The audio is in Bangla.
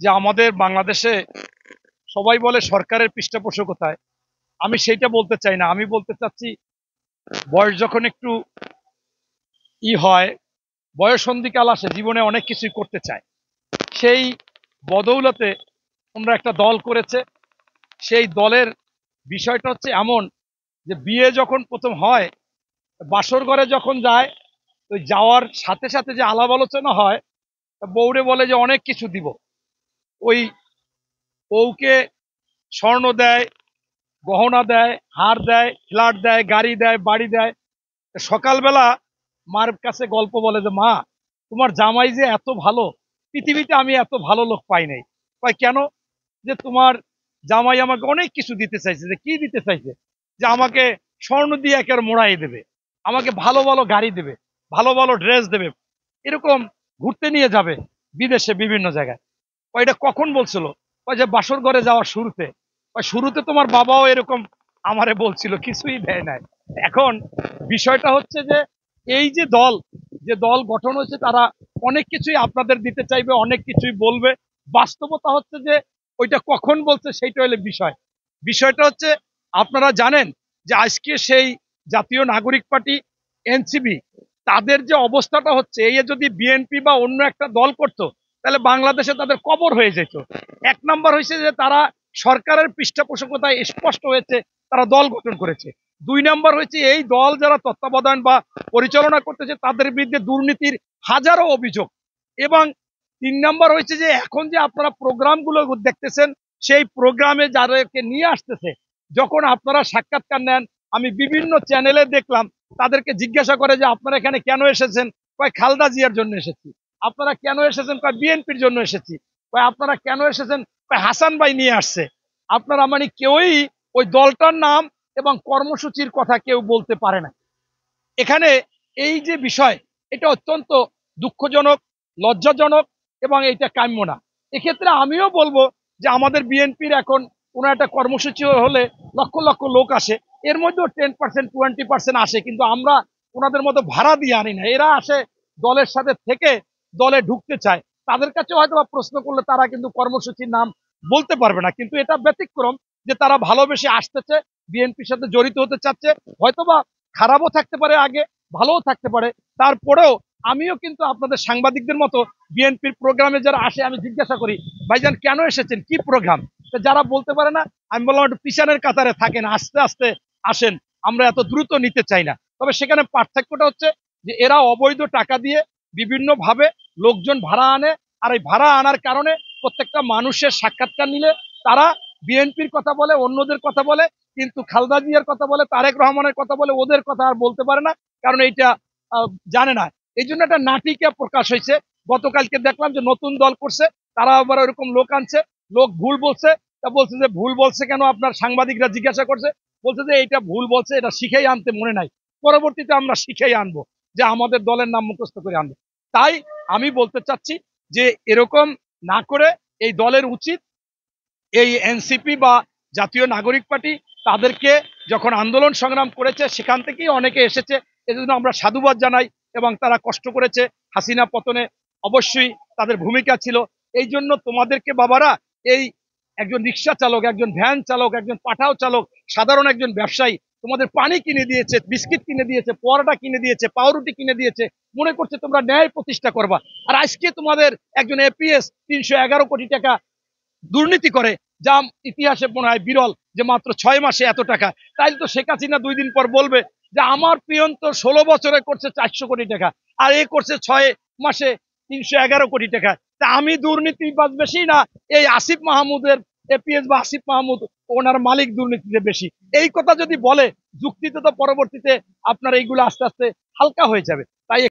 যে আমাদের বাংলাদেশে সবাই বলে সরকারের পৃষ্ঠপোষকতায়, আমি সেইটা বলতে চাই না। আমি বলতে চাচ্ছি বয়স যখন একটু হয়, বয়ঃসন্ধিকাল আসে, জীবনে অনেক কিছুই করতে চায়। সেই বদৌলতে তোমরা একটা দল করেছে। সেই দলের বিষয়টা হচ্ছে এমন যে বিয়ে যখন প্রথম হয়, বাসর ঘরে যখন যায়, ওই যাওয়ার সাথে সাথে যে আলাপ আলোচনা হয়, বউরে বলে যে অনেক কিছু দিব। ওই বউকে স্বর্ণ দেয়, গহনা দেয়, হার দেয়, ফ্ল্যাট দেয়, গাড়ি দেয়, বাড়ি দেয়। সকালবেলা মার কাছে গল্প বলে যে মা, তোমার জামাই যে এত ভালো, পৃথিবীতে আমি এত ভালো লোক পাই নাই। কয় কেন? যে তোমার জামাই আমাকে অনেক কিছু দিতে চাইছে। যে কি দিতে চাইছে? যে আমাকে স্বর্ণ দিয়ে একের মোড়াই দেবে, আমাকে ভালো ভালো গাড়ি দেবে, ভালো ভালো ড্রেস দেবে, এরকম ঘুরতে নিয়ে যাবে বিদেশে বিভিন্ন জায়গায়। কয় এটা কখন বলছিল? কয় যে বাসর ঘরে যাওয়ার শুরুতে। কয় শুরুতে তোমার বাবাও এরকম আমারে বলছিল, কিছুই দেয় নাই। এখন বিষয়টা হচ্ছে যে এই যে দল, যে দল গঠন হয়েছে, তারা অনেক কিছুই আপনাদের দিতে চাইবে, অনেক কিছুই বলবে। বাস্তবতা হচ্ছে যে ওইটা কখন বলছে সেইটা হলে বিষয়। বিষয়টা হচ্ছে আপনারা জানেন যে আজকে সেই জাতীয় নাগরিক পার্টি, এনসিপি, তাদের যে অবস্থাটা হচ্ছে, এই যদি বিএনপি বা অন্য একটা দল করতো, তাহলে বাংলাদেশে তাদের কবর হয়ে যেত। এক নাম্বার হয়েছে যে তারা সরকারের পৃষ্ঠপোষকতায় স্পষ্ট হয়েছে, তারা দল গঠন করেছে। দুই নাম্বার হয়েছে এই দল যারা তত্ত্বাবধান বা পরিচালনা করতেছে, তাদের বিরুদ্ধে দুর্নীতির হাজারো অভিযোগ। এবং তিন নাম্বার হয়েছে যে এখন যে আপনারা প্রোগ্রামগুলো দেখতেছেন, সেই প্রোগ্রামে যাদেরকে নিয়ে আসতেছে, যখন আপনারা সাক্ষাৎকার নেন, আমি বিভিন্ন চ্যানেলে দেখলাম, তাদেরকে জিজ্ঞাসা করে যে আপনারা এখানে কেন এসেছেন? কয় খালেদা জিয়ার জন্য এসেছি। আপনারা কেন এসেছেন? কয় বিএনপির জন্য এসেছি। কয় আপনারা কেন এসেছেন? কয় হাসান ভাই নিয়ে আসছে। আপনারা মানে কেউই ওই দলটার নাম এবং কর্মসূচির কথা কেউ বলতে পারে না। এখানে এই যে বিষয়, এটা অত্যন্ত দুঃখজনক, লজ্জাজনক, এবং এটা কাম্য না। এক্ষেত্রে আমিও বলবো যে আমাদের বিএনপির এখন কোনো একটা কর্মসূচি হলে লক্ষ লক্ষ লোক আসে, এর মধ্যেও 10% 20% আসে, কিন্তু আমরা ওনাদের মতো ভাড়া দিয়ে আনি না। এরা আসে দলের সাথে থেকে দলে ঢুকতে চায়। তাদের কাছে হয়তো বা প্রশ্ন করলে তারা কিন্তু কর্মসূচির নাম বলতে পারবে না, কিন্তু এটা ব্যতিক্রম যে তারা ভালোবেসে আসতেছে, বিএনপির সাথে জড়িত হতে চাচ্ছে। হয়তোবা খারাপও থাকতে পারে, আগে ভালোও থাকতে পারে। তারপরেও আমিও কিন্তু আপনাদের সাংবাদিকদের মতো বিএনপির প্রোগ্রামে যারা আসে, আমি জিজ্ঞাসা করি ভাইজান কেন এসেছেন, কি প্রোগ্রাম? যারা বলতে পারে না, আমি বললাম একটু পিছনের কাতারে থাকেন, আস্তে আস্তে আসেন, আমরা এত দ্রুত নিতে চাই না। তবে সেখানে পার্থক্যটা হচ্ছে যে এরা অবৈধ টাকা দিয়ে বিভিন্ন ভাবে লোকজন ভাড়া আনে, আর এই ভাড়া আনার কারণে প্রত্যেকটা মানুষের সাক্ষাৎকার নিলে তারা বিএনপির কথা বলে, অন্যদের কথা বলে, কিন্তু খালেদা জিয়ার কথা বলে, তারেক রহমানের কথা বলে, ওদের কথা আর বলতে পারে না, কারণ এইটা জানে না। এই জন্য একটা নাটিকা প্রকাশ হয়েছে। গতকালকে দেখলাম যে নতুন দল করছে, তারা আবার ওরকম লোক আনছে, লোক ভুল বলছে। তা বলছে যে ভুল বলছে কেন? আপনার সাংবাদিকরা জিজ্ঞাসা করছে, বলছে যে এইটা ভুল বলছে, এটা শিখেই আনতে মনে নাই, পরবর্তীতে আমরা শিখেই আনবো, যে আমাদের দলের নাম মুখস্থ করে আনবো। তাই আমি বলতে চাচ্ছি যে এরকম না করে এই দলের উচিত, এই এনসিপি বা জাতীয় নাগরিক পার্টি, তাদেরকে যখন আন্দোলন সংগ্রাম করেছে সেখান থেকেই অনেকে এসেছে, এজন্য আমরা সাধুবাদ জানাই। এবং তারা কষ্ট করেছে, হাসিনা পতনে অবশ্যই তাদের ভূমিকা ছিল। এই জন্য তোমাদেরকে বাবারা, এই একজন রিক্সা চালক, একজন ভ্যান চালক, একজন পাঠাও চালক, সাধারণ একজন ব্যবসায়ী তোমাদের পানি কিনে দিয়েছে, বিস্কিট কিনে দিয়েছে, পরোটা কিনে দিয়েছে, পাউরুটি কিনে দিয়েছে, মনে করছে তোমরা ন্যায় প্রতিষ্ঠা করবা। আর আজকে তোমাদের একজন এপিএস 311 কোটি টাকা দুর্নীতি করে, যা ইতিহাসে মনে হয় বিরল, যে মাত্র 6 মাসে এত টাকা। তাইলে তো শেখ হাসিনা 2 দিন পর বলবে যে আমার প্রিয়ন্ত 16 বছরে করছে 400 কোটি টাকা, আর এ করছে 6 মাসে 311 কোটি টাকা। তা আমি দুর্নীতিবাজ বেশি, না এই আসিফ মাহমুদের এপিএস বা আসিফ মাহমুদ ওনার মালিক দুর্নীতিতে বেশি? এই কথা যদি বলে, যুক্তিতে তো পরবর্তীতে আপনার এইগুলো আস্তে আস্তে হালকা হয়ে যাবে।